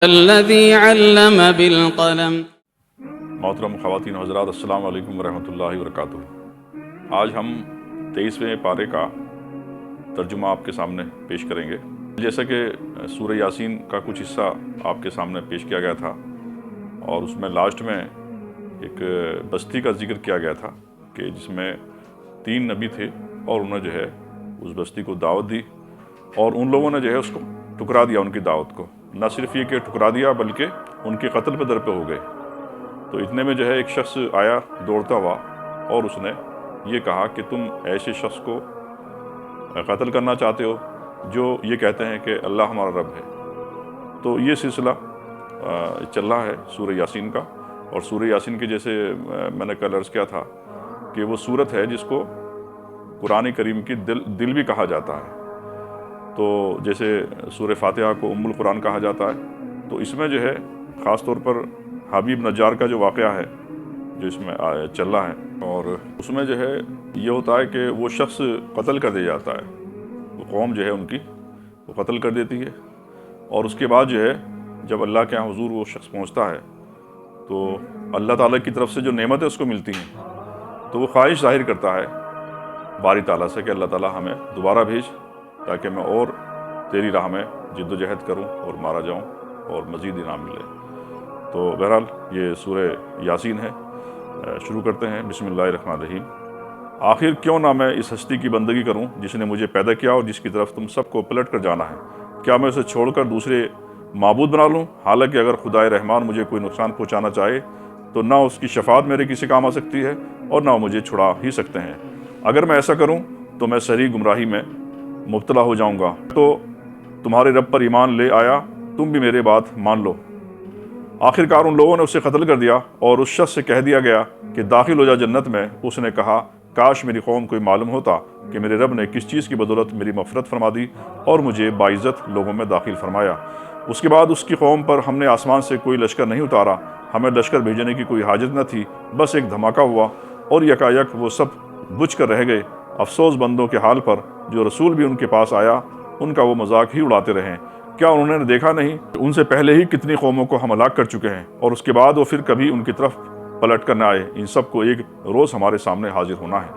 الذي علم بالقلم۔ محترم خواتین و حضرات، السلام علیکم ورحمۃ اللہ وبرکاتہ۔ آج ہم 23ویں پارے کا ترجمہ آپ کے سامنے پیش کریں گے۔ جیسا کہ سورہ یاسین کا کچھ حصہ آپ کے سامنے پیش کیا گیا تھا، اور اس میں لاسٹ میں ایک بستی کا ذکر کیا گیا تھا کہ جس میں 3 نبی تھے، اور انہوں نے جو ہے اس بستی کو دعوت دی، اور ان لوگوں نے جو ہے اس کو ٹھکرا دیا، ان کی دعوت کو۔ نہ صرف یہ کہ ٹھکرا دیا بلکہ ان کے قتل پہ در پہ ہو گئے۔ تو اتنے میں جو ہے ایک شخص آیا دوڑتا ہوا، اور اس نے یہ کہا کہ تم ایسے شخص کو قتل کرنا چاہتے ہو جو یہ کہتے ہیں کہ اللہ ہمارا رب ہے۔ تو یہ سلسلہ چل رہا ہے سورہ یاسین کا، اور سورہ یاسین کے جیسے میں نے کل عرض کیا تھا کہ وہ سورت ہے جس کو قرآن کریم کی دل بھی کہا جاتا ہے۔ تو جیسے سورہ فاتحہ کو ام القرآن کہا جاتا ہے، تو اس میں جو ہے خاص طور پر حبیب نجار کا جو واقعہ ہے جو اس میں چل رہا ہے، اور اس میں جو ہے یہ ہوتا ہے کہ وہ شخص قتل کر دیا جاتا ہے، وہ قوم جو ہے ان کی وہ قتل کر دیتی ہے، اور اس کے بعد جو ہے جب اللہ کے یہاں حضور وہ شخص پہنچتا ہے تو اللہ تعالیٰ کی طرف سے جو نعمتیں اس کو ملتی ہیں، تو وہ خواہش ظاہر کرتا ہے باری تعالیٰ سے کہ اللہ تعالیٰ ہمیں دوبارہ بھیج تاکہ میں اور تیری راہ میں جد و جہد کروں اور مارا جاؤں اور مزید انعام ملے۔ تو بہرحال یہ سورہ یاسین ہے۔ شروع کرتے ہیں۔ بسم اللہ الرحمن الرحیم۔ آخر کیوں نہ میں اس ہستی کی بندگی کروں جس نے مجھے پیدا کیا اور جس کی طرف تم سب کو پلٹ کر جانا ہے؟ کیا میں اسے چھوڑ کر دوسرے معبود بنا لوں؟ حالانکہ اگر خدائے رحمان مجھے کوئی نقصان پہنچانا چاہے تو نہ اس کی شفاعت میرے کسی کام آ سکتی ہے اور نہ وہ مجھے چھڑا ہی سکتے ہیں۔ اگر میں ایسا کروں تو میں صریح گمراہی میں مبتلا ہو جاؤں گا۔ تو تمہارے رب پر ایمان لے آیا، تم بھی میرے بات مان لو۔ آخرکار ان لوگوں نے اسے قتل کر دیا، اور اس شخص سے کہہ دیا گیا کہ داخل ہو جا جنت میں۔ اس نے کہا کاش میری قوم کو معلوم ہوتا کہ میرے رب نے کس چیز کی بدولت میری مغفرت فرما دی اور مجھے باعزت لوگوں میں داخل فرمایا۔ اس کے بعد اس کی قوم پر ہم نے آسمان سے کوئی لشکر نہیں اتارا، ہمیں لشکر بھیجنے کی کوئی حاجت نہ تھی، بس ایک دھماکہ ہوا اور یکایک وہ سب بجھ کر رہ گئے۔ افسوس بندوں کے حال پر جو رسول بھی ان کے پاس آیا ان کا وہ مذاق ہی اڑاتے رہے۔ کیا انہوں نے دیکھا نہیں کہ ان سے پہلے ہی کتنی قوموں کو ہم ہلاک کر چکے ہیں، اور اس کے بعد وہ پھر کبھی ان کی طرف پلٹ کر نہ آئے۔ ان سب کو ایک روز ہمارے سامنے حاضر ہونا ہے۔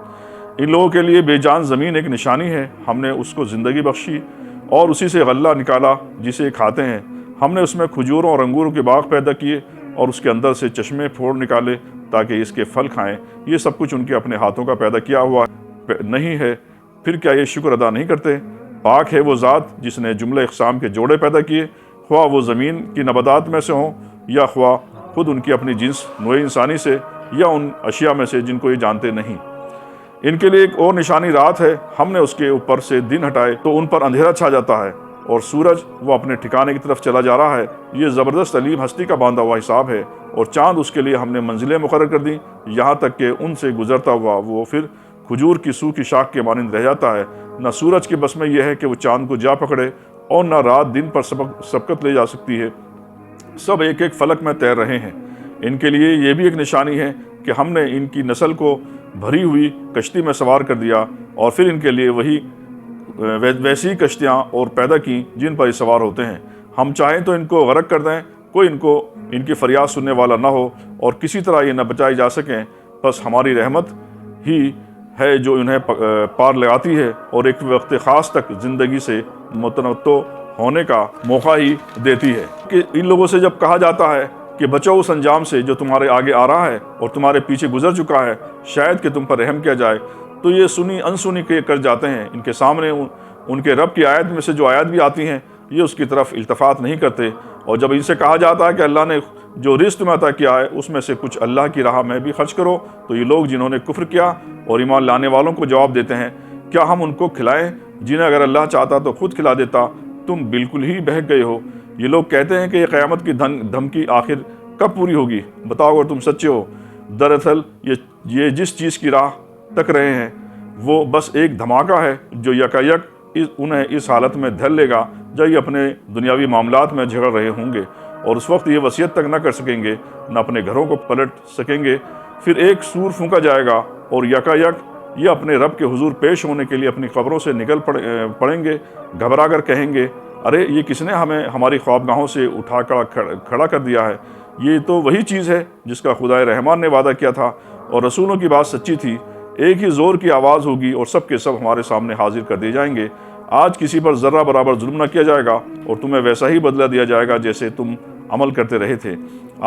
ان لوگوں کے لیے بے جان زمین ایک نشانی ہے، ہم نے اس کو زندگی بخشی اور اسی سے غلہ نکالا جسے کھاتے ہیں۔ ہم نے اس میں کھجوروں اور انگوروں کے باغ پیدا کیے اور اس کے اندر سے چشمے پھوڑ نکالے تاکہ اس کے پھل کھائیں۔ یہ سب کچھ ان کے اپنے ہاتھوں کا پیدا کیا ہوا نہیں ہے، پھر کیا یہ شکر ادا نہیں کرتے؟ پاک ہے وہ ذات جس نے جملہ اقسام کے جوڑے پیدا کیے، خواہ وہ زمین کی نباتات میں سے ہوں یا خواہ خود ان کی اپنی جنس نوع انسانی سے یا ان اشیاء میں سے جن کو یہ جانتے نہیں۔ ان کے لیے ایک اور نشانی رات ہے، ہم نے اس کے اوپر سے دن ہٹائے تو ان پر اندھیرا چھا جاتا ہے، اور سورج وہ اپنے ٹھکانے کی طرف چلا جا رہا ہے۔ یہ زبردست علیم ہستی کا باندھا ہوا حساب ہے، اور چاند اس کے لیے ہم نے منزلیں مقرر کر دیں، یہاں تک کہ ان سے گزرتا ہوا وہ پھر کھجور کی سو کی شاخ کے مانند رہ جاتا ہے۔ نہ سورج کے بس میں یہ ہے کہ وہ چاند کو جا پکڑے، اور نہ رات دن پر سبقت لے جا سکتی ہے۔ سب ایک ایک فلک میں تیر رہے ہیں۔ ان کے لیے یہ بھی ایک نشانی ہے کہ ہم نے ان کی نسل کو بھری ہوئی کشتی میں سوار کر دیا، اور پھر ان کے لیے ویسی کشتیاں اور پیدا کی جن پر یہ سوار ہوتے ہیں۔ ہم چاہیں تو ان کو غرق کر دیں، کوئی ان کی فریاد سننے والا نہ ہو، اور کسی طرح یہ نہ بچائے جا سکیں۔ بس ہماری رحمت ہی ہے جو انہیں پار لگاتی ہے، اور ایک وقت خاص تک زندگی سے متنوع ہونے کا موقع ہی دیتی ہے۔ کہ ان لوگوں سے جب کہا جاتا ہے کہ بچو اس انجام سے جو تمہارے آگے آ رہا ہے اور تمہارے پیچھے گزر چکا ہے، شاید کہ تم پر رحم کیا جائے، تو یہ سنی انسنی کر جاتے ہیں۔ ان کے سامنے ان کے رب کی آیت میں سے جو آیت بھی آتی ہیں یہ اس کی طرف التفات نہیں کرتے، اور جب ان سے کہا جاتا ہے کہ اللہ نے جو رزق تمہیں عطا کیا ہے اس میں سے کچھ اللہ کی راہ میں بھی خرچ کرو، تو یہ لوگ جنہوں نے کفر کیا اور ایمان لانے والوں کو جواب دیتے ہیں کیا ہم ان کو کھلائیں جنہیں اگر اللہ چاہتا تو خود کھلا دیتا؟ تم بالکل ہی بہک گئے ہو۔ یہ لوگ کہتے ہیں کہ یہ قیامت کی دھمکی آخر کب پوری ہوگی؟ بتاؤ اگر تم سچے ہو۔ دراصل یہ جس چیز کی راہ تک رہے ہیں وہ بس ایک دھماکہ ہے جو یکایک انہیں اس حالت میں دھر لے گا جب یہ اپنے دنیاوی معاملات میں جھگڑ رہے ہوں گے، اور اس وقت یہ وصیت تک نہ کر سکیں گے، نہ اپنے گھروں کو پلٹ سکیں گے۔ پھر ایک سور پھونکا جائے گا اور یکایک یہ اپنے رب کے حضور پیش ہونے کے لیے اپنی قبروں سے نکل پڑیں گے، گھبرا کر کہیں گے ارے یہ کس نے ہمیں ہماری خوابگاہوں سے اٹھا کر کھڑا کر دیا ہے؟ یہ تو وہی چیز ہے جس کا خدائے رحمان نے وعدہ کیا تھا، اور رسولوں کی بات سچی تھی۔ ایک ہی زور کی آواز ہوگی اور سب کے سب ہمارے سامنے حاضر کر دیے جائیں گے۔ آج کسی پر ذرہ برابر ظلم نہ کیا جائے گا اور تمہیں ویسا ہی بدلہ دیا جائے گا جیسے تم عمل کرتے رہے تھے۔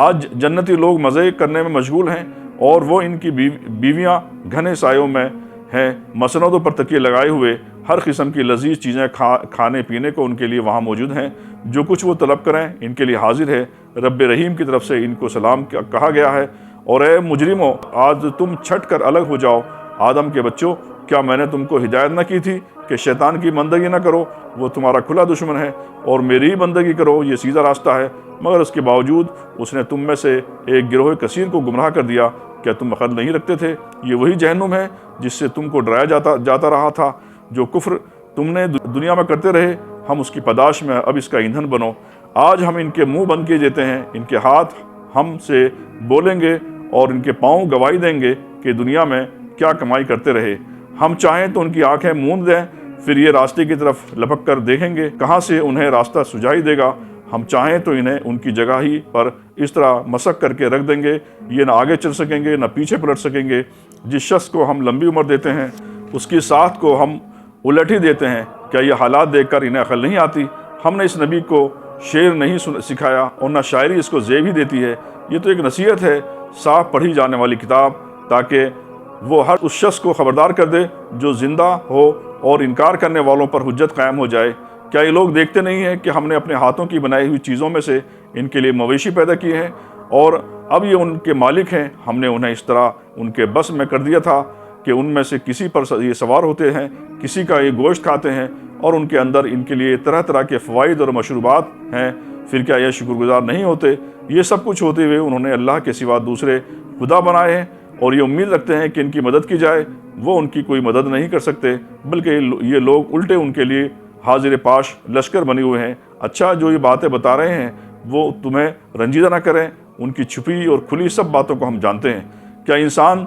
آج جنتی لوگ مزے کرنے میں مشغول ہیں، اور وہ ان کی بیویاں گھنے سایوں میں ہیں، مسندوں پر تکیے لگائے ہوئے۔ ہر قسم کی لذیذ چیزیں کھانے پینے کو ان کے لیے وہاں موجود ہیں۔ جو کچھ وہ طلب کریں ان کے لیے حاضر ہے۔ رب رحیم کی طرف سے ان کو سلام کہا گیا ہے۔ اور اے مجرموں، آج تم چھٹ کر الگ ہو جاؤ۔ آدم کے بچوں، کیا میں نے تم کو ہدایت نہ کی تھی کہ شیطان کی بندگی نہ کرو؟ وہ تمہارا کھلا دشمن ہے، اور میری ہی بندگی کرو، یہ سیدھا راستہ ہے۔ مگر اس کے باوجود اس نے تم میں سے ایک گروہ کثیر کو گمراہ کر دیا۔ کیا تم عقل نہیں رکھتے تھے؟ یہ وہی جہنم ہے جس سے تم کو ڈرایا جاتا رہا تھا۔ جو کفر تم نے دنیا میں کرتے رہے، ہم اس کی پاداش میں اب اس کا ایندھن بنو۔ آج ہم ان کے منہ بند کیے دیتے ہیں، ان کے ہاتھ ہم سے بولیں گے اور ان کے پاؤں گواہی دیں گے کہ دنیا میں کیا کمائی کرتے رہے۔ ہم چاہیں تو ان کی آنکھیں موند دیں، پھر یہ راستے کی طرف لپک کر دیکھیں گے، کہاں سے انہیں راستہ سجائی دے گا۔ ہم چاہیں تو انہیں ان کی جگہ ہی پر اس طرح مسک کر کے رکھ دیں گے، یہ نہ آگے چل سکیں گے نہ پیچھے پلٹ سکیں گے۔ جس شخص کو ہم لمبی عمر دیتے ہیں اس کی ساعت کو ہم الٹ ہی دیتے ہیں۔ کیا یہ حالات دیکھ کر انہیں عقل نہیں آتی؟ ہم نے اس نبی کو شعر نہیں سکھایا اور نہ شاعری اس کو زیب ہی دیتی ہے۔ یہ تو ایک نصیحت ہے، صاف پڑھی جانے والی کتاب، تاکہ وہ ہر اس شخص کو خبردار کر دے جو زندہ ہو اور انکار کرنے والوں پر حجت قائم ہو جائے۔ کیا یہ لوگ دیکھتے نہیں ہیں کہ ہم نے اپنے ہاتھوں کی بنائی ہوئی چیزوں میں سے ان کے لیے مویشی پیدا کیے ہیں، اور اب یہ ان کے مالک ہیں؟ ہم نے انہیں اس طرح ان کے بس میں کر دیا تھا کہ ان میں سے کسی پر یہ سوار ہوتے ہیں، کسی کا یہ گوشت کھاتے ہیں، اور ان کے اندر ان کے لیے طرح طرح کے فوائد اور مشروبات ہیں۔ پھر کیا یہ شکر گزار نہیں ہوتے؟ یہ سب کچھ ہوتے ہوئے انہوں نے اللہ کے سوا دوسرے خدا بنائے ہیں، اور یہ امید رکھتے ہیں کہ ان کی مدد کی جائے۔ وہ ان کی کوئی مدد نہیں کر سکتے، بلکہ یہ لوگ الٹے ان کے لیے حاضر پاش لشکر بنے ہوئے ہیں۔ اچھا، جو یہ باتیں بتا رہے ہیں وہ تمہیں رنجیدہ نہ کریں، ان کی چھپی اور کھلی سب باتوں کو ہم جانتے ہیں۔ کیا انسان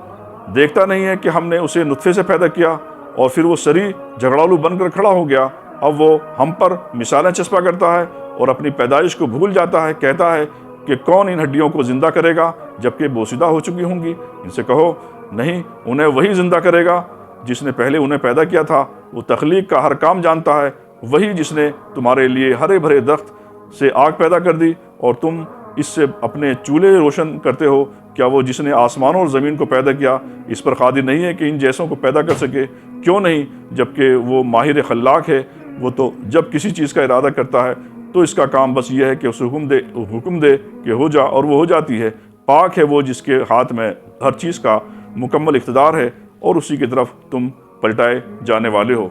دیکھتا نہیں ہے کہ ہم نے اسے نطفے سے پیدا کیا، اور پھر وہ سری جھگڑالو بن کر کھڑا ہو گیا؟ اب وہ ہم پر مثالیں چسپاں کرتا ہے اور اپنی پیدائش کو بھول جاتا ہے۔ کہتا ہے کہ کون ان ہڈیوں کو زندہ کرے گا جبکہ بوسیدہ ہو چکی ہوں گی؟ ان سے کہو، نہیں، انہیں وہی زندہ کرے گا جس نے پہلے انہیں پیدا کیا تھا۔ وہ تخلیق کا ہر کام جانتا ہے، وہی جس نے تمہارے لیے ہرے بھرے درخت سے آگ پیدا کر دی اور تم اس سے اپنے چولہے روشن کرتے ہو۔ کیا وہ جس نے آسمانوں اور زمین کو پیدا کیا اس پر قادر نہیں ہے کہ ان جیسوں کو پیدا کر سکے؟ کیوں نہیں، جبکہ وہ ماہر خلاق ہے۔ وہ تو جب کسی چیز کا ارادہ کرتا ہے تو اس کا کام بس یہ ہے کہ اسے حکم دے کہ ہو جا، اور وہ ہو جاتی ہے۔ پاک ہے وہ جس کے ہاتھ میں ہر چیز کا مکمل اقتدار ہے، اور اسی کی طرف تم پلٹائے جانے والے ہو۔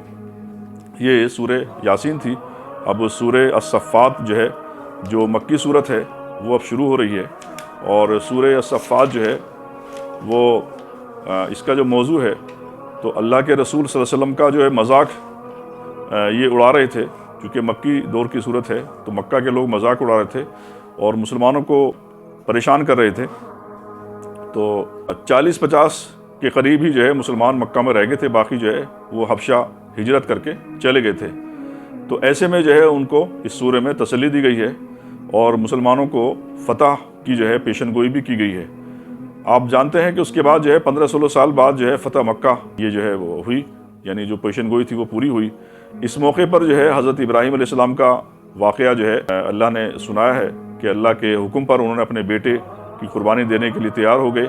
یہ سورہ یاسین تھی۔ اب سورہ الصفات جو ہے، جو مکی صورت ہے، وہ اب شروع ہو رہی ہے، اور سورہ الصفات جو ہے وہ اس کا جو موضوع ہے تو اللہ کے رسول صلی اللہ علیہ وسلم کا جو ہے مذاق یہ اڑا رہے تھے، کیونکہ مکی دور کی صورت ہے تو مکہ کے لوگ مذاق اڑا رہے تھے اور مسلمانوں کو پریشان کر رہے تھے۔ تو 40-50 کے قریب ہی جو ہے مسلمان مکہ میں رہ گئے تھے، باقی جو ہے وہ حبشہ ہجرت کر کے چلے گئے تھے۔ تو ایسے میں جو ہے ان کو اس سورہ میں تسلی دی گئی ہے اور مسلمانوں کو فتح کی جو ہے پیشن گوئی بھی کی گئی ہے۔ آپ جانتے ہیں کہ اس کے بعد جو ہے 15-16 سال بعد جو ہے فتح مکہ یہ جو ہے وہ ہوئی، یعنی جو پیشن گوئی تھی وہ پوری ہوئی۔ اس موقع پر جو ہے حضرت ابراہیم علیہ السلام کا واقعہ جو ہے اللہ نے سنایا ہے کہ اللہ کے حکم پر انہوں نے اپنے بیٹے کی قربانی دینے کے لیے تیار ہو گئے۔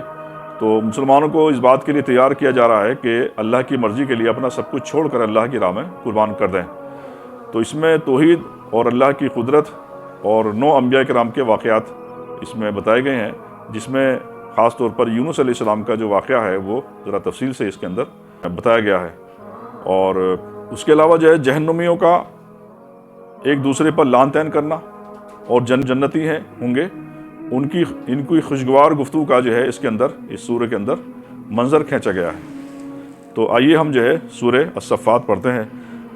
تو مسلمانوں کو اس بات کے لیے تیار کیا جا رہا ہے کہ اللہ کی مرضی کے لیے اپنا سب کچھ چھوڑ کر اللہ کی راہ میں قربان کر دیں۔ تو اس میں توحید اور اللہ کی قدرت اور 9 انبیاء کرام کے واقعات اس میں بتائے گئے ہیں، جس میں خاص طور پر یونس علیہ السلام کا جو واقعہ ہے وہ ذرا تفصیل سے اس کے اندر بتایا گیا ہے۔ اور اس کے علاوہ جو ہے جہنمیوں کا ایک دوسرے پر لعن طعن کرنا، اور جنتی ہیں ہوں گے ان کی خوشگوار گفتگو کا جو ہے اس کے اندر، اس سورہ کے اندر منظر کھینچا گیا ہے۔ تو آئیے ہم جو ہے سورہ الصفات پڑھتے ہیں۔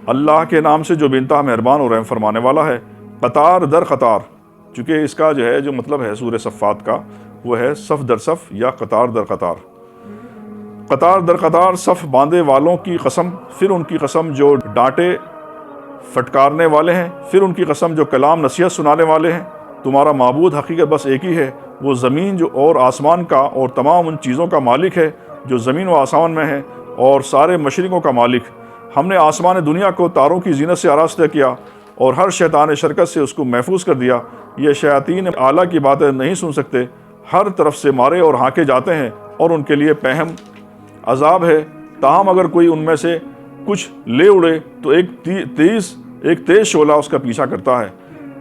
اللہ کے نام سے جو بے انتہا مہربان اور رحم فرمانے والا ہے۔ قطار در قطار، چونکہ اس کا جو ہے جو مطلب ہے سورہ صفات کا وہ ہے صف در صف یا قطار در قطار۔ قطار در قطار صف باندھے والوں کی قسم، پھر ان کی قسم جو ڈانٹے پھٹکارنے والے ہیں، پھر ان کی قسم جو کلام نصیحت سنانے والے ہیں۔ تمہارا معبود حقیقت بس ایک ہی ہے، وہ زمین جو اور آسمان کا اور تمام ان چیزوں کا مالک ہے جو زمین و آسمان میں ہے، اور سارے مشرقوں کا مالک۔ ہم نے آسمان دنیا کو تاروں کی زینت سے آراستہ کیا اور ہر شیطان شرکت سے اس کو محفوظ کر دیا۔ یہ شیاطین اعلیٰ کی باتیں نہیں سن سکتے، ہر طرف سے مارے اور ہانکے جاتے ہیں، اور ان کے لیے پہم عذاب ہے۔ تاہم اگر کوئی ان میں سے کچھ لے اڑے تو ایک تیز شعلہ اس کا پیچھا کرتا ہے۔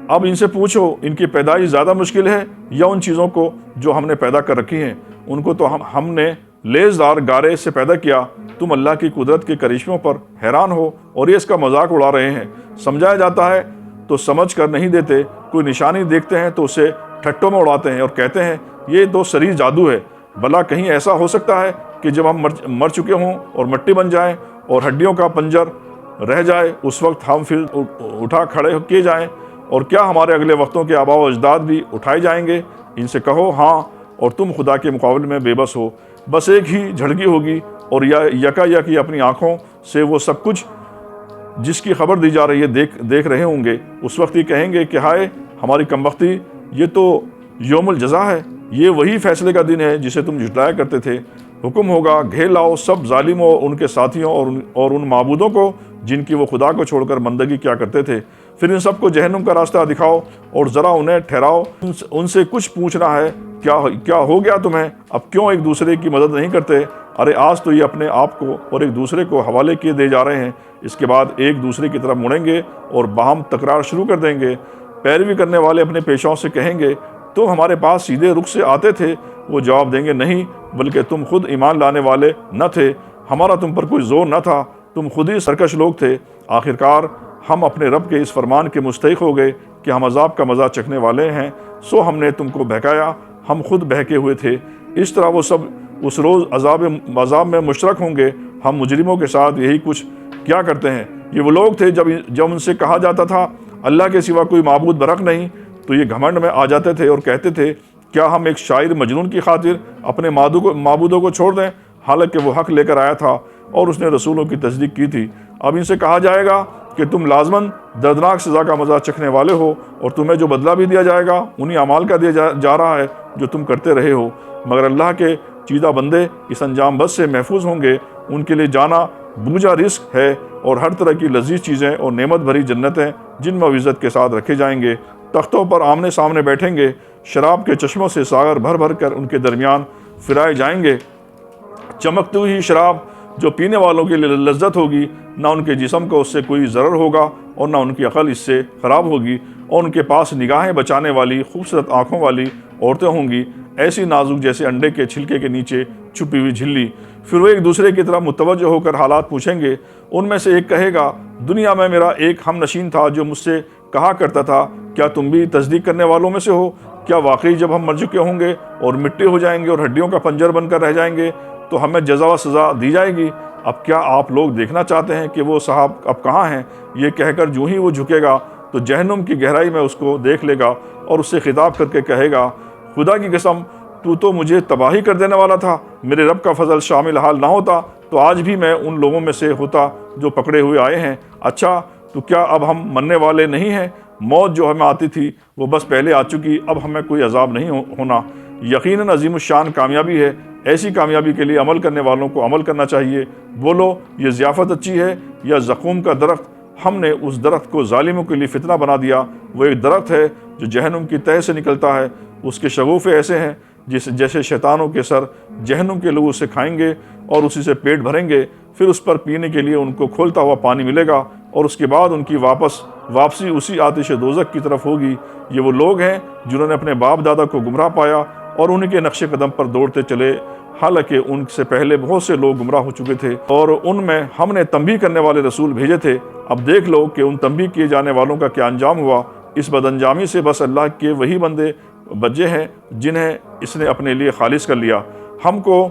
اب ان سے پوچھو، ان کی پیدائش زیادہ مشکل ہے یا ان چیزوں کو جو ہم نے پیدا کر رکھی ہیں؟ ان کو تو ہم نے لیزدار گارے سے پیدا کیا۔ تم اللہ کی قدرت کے کرشموں پر حیران ہو اور یہ اس کا مذاق اڑا رہے ہیں۔ سمجھایا جاتا ہے تو سمجھ کر نہیں دیتے، کوئی نشانی دیکھتے ہیں تو اسے ٹھٹوں میں اڑاتے ہیں اور کہتے ہیں یہ تو سری جادو ہے۔ بھلا کہیں ایسا ہو سکتا ہے کہ جب ہم مر چکے ہوں اور مٹی بن جائیں اور ہڈیوں کا پنجر رہ جائے، اس وقت ہم پھر اٹھا کھڑے کیے جائیں؟ اور کیا ہمارے اگلے وقتوں کے آباء و اجداد بھی اٹھائے جائیں گے؟ ان سے کہو ہاں، اور تم خدا کے مقابلے میں بے بس ہو۔ بس ایک ہی جھڑکی ہوگی اور یکا یکی اپنی آنکھوں سے وہ سب کچھ جس کی خبر دی جا رہی ہے دیکھ رہے ہوں گے۔ اس وقت یہ کہیں گے کہ ہائے ہماری کمبختی، یہ تو یوم الجزا ہے، یہ وہی فیصلے کا دن ہے جسے تم جھٹلایا کرتے تھے۔ حکم ہوگا، گھیر لاؤ سب ظالموں اور ان کے ساتھیوں اور ان معبودوں کو جن کی وہ خدا کو چھوڑ کر بندگی کیا کرتے تھے۔ پھر ان سب کو جہنم کا راستہ دکھاؤ اور ذرا انہیں ٹھہراؤ۔ ان سے کچھ پوچھنا ہے، کیا ہو گیا تمہیں؟ اب کیوں ایک دوسرے کی مدد نہیں کرتے؟ ارے آج تو یہ اپنے آپ کو اور ایک دوسرے کو حوالے کیے دے جا رہے ہیں، اس کے بعد ایک دوسرے کی طرف مڑیں گے اور باہم تکرار شروع کر دیں گے۔ پیروی کرنے والے اپنے پیشوں سے کہیں گے تم ہمارے پاس سیدھے رخ سے آتے تھے؟ وہ جواب دیں گے نہیں، بلکہ تم خود ایمان لانے والے نہ تھے، ہمارا تم پر کوئی زور نہ تھا، تم خود ہی سرکش لوگ تھے۔ آخرکار ہم اپنے رب کے اس فرمان کے مستحق ہو گئے کہ ہم عذاب کا مزہ چکھنے والے ہیں، سو ہم نے تم کو بہکایا، ہم خود بہکے ہوئے تھے۔ اس طرح وہ سب اس روز عذاب میں مشترک ہوں گے۔ ہم مجرموں کے ساتھ یہی کچھ کیا کرتے ہیں۔ یہ وہ لوگ تھے جب ان سے کہا جاتا تھا اللہ کے سوا کوئی معبود برحق نہیں، تو یہ گھمنڈ میں آ جاتے تھے اور کہتے تھے کیا ہم ایک شاعر مجنون کی خاطر اپنے معبودوں کو چھوڑ دیں، حالانکہ وہ حق لے کر آیا تھا اور اس نے رسولوں کی تصدیق کی تھی۔ اب ان سے کہا جائے گا کہ تم لازماً دردناک سزا کا مزہ چکھنے والے ہو، اور تمہیں جو بدلہ بھی دیا جائے گا انہی اعمال کا دیا جا رہا ہے جو تم کرتے رہے ہو۔ مگر اللہ کے چیدہ بندے اس انجام بد سے محفوظ ہوں گے۔ ان کے لیے جانا بوجھا رزق ہے اور ہر طرح کی لذیذ چیزیں اور نعمت بھری جنتیں جن میں عزت کے ساتھ رکھے جائیں گے۔ تختوں پر آمنے سامنے بیٹھیں گے، شراب کے چشموں سے ساغر بھر بھر کر ان کے درمیان پھرائے جائیں گے۔ چمکتی ہوئی شراب جو پینے والوں کے لیے لذت ہوگی، نہ ان کے جسم کو اس سے کوئی ضرر ہوگا اور نہ ان کی عقل اس سے خراب ہوگی، اور ان کے پاس نگاہیں بچانے والی خوبصورت آنکھوں والی عورتیں ہوں گی، ایسی نازک جیسے انڈے کے چھلکے کے نیچے چھپی ہوئی جھلی۔ پھر وہ ایک دوسرے کی طرف متوجہ ہو کر حالات پوچھیں گے۔ ان میں سے ایک کہے گا دنیا میں میرا ایک ہم نشین تھا جو مجھ سے کہا کرتا تھا کیا تم بھی تصدیق کرنے والوں میں سے ہو؟ کیا واقعی جب ہم مر چکے ہوں گے اور مٹی ہو جائیں گے اور ہڈیوں کا پنجر بن کر رہ جائیں گے تو ہمیں جزا و سزا دی جائے گی؟ اب کیا آپ لوگ دیکھنا چاہتے ہیں کہ وہ صاحب اب کہاں ہیں؟ یہ کہہ کر جو ہی وہ جھکے گا تو جہنم کی گہرائی میں اس کو دیکھ لے گا اور اس سے خطاب کر کے کہے گا خدا کی قسم تو مجھے تباہی کر دینے والا تھا، میرے رب کا فضل شامل حال نہ ہوتا تو آج بھی میں ان لوگوں میں سے ہوتا جو پکڑے ہوئے آئے ہیں۔ اچھا تو کیا اب ہم مرنے والے نہیں ہیں؟ موت جو ہمیں آتی تھی وہ بس پہلے آ چکی، اب ہمیں کوئی عذاب نہیں ہونا۔ یقیناً عظیم الشان کامیابی ہے، ایسی کامیابی کے لیے عمل کرنے والوں کو عمل کرنا چاہیے۔ بولو یہ ضیافت اچھی ہے یا زقوم کا درخت؟ ہم نے اس درخت کو ظالموں کے لیے فتنہ بنا دیا۔ وہ ایک درخت ہے جو جہنم کی تہہ سے نکلتا ہے، اس کے شگوفے ایسے ہیں جیسے شیطانوں کے سر۔ جہنم کے لوگ اسے کھائیں گے اور اسی سے پیٹ بھریں گے، پھر اس پر پینے کے لیے ان کو کھولتا ہوا پانی ملے گا، اور اس کے بعد ان کی واپسی اسی آتش دوزخ کی طرف ہوگی۔ یہ وہ لوگ ہیں جنہوں نے اپنے باپ دادا کو گمراہ پایا اور ان کے نقش قدم پر دوڑتے چلے، حالانکہ ان سے پہلے بہت سے لوگ گمراہ ہو چکے تھے اور ان میں ہم نے تنبیہ کرنے والے رسول بھیجے تھے۔ اب دیکھ لو کہ ان تنبیہ کیے جانے والوں کا کیا انجام ہوا۔ اس بد انجامی سے بس اللہ کے وہی بندے بچے ہیں جنہیں اس نے اپنے لیے خالص کر لیا۔ ہم کو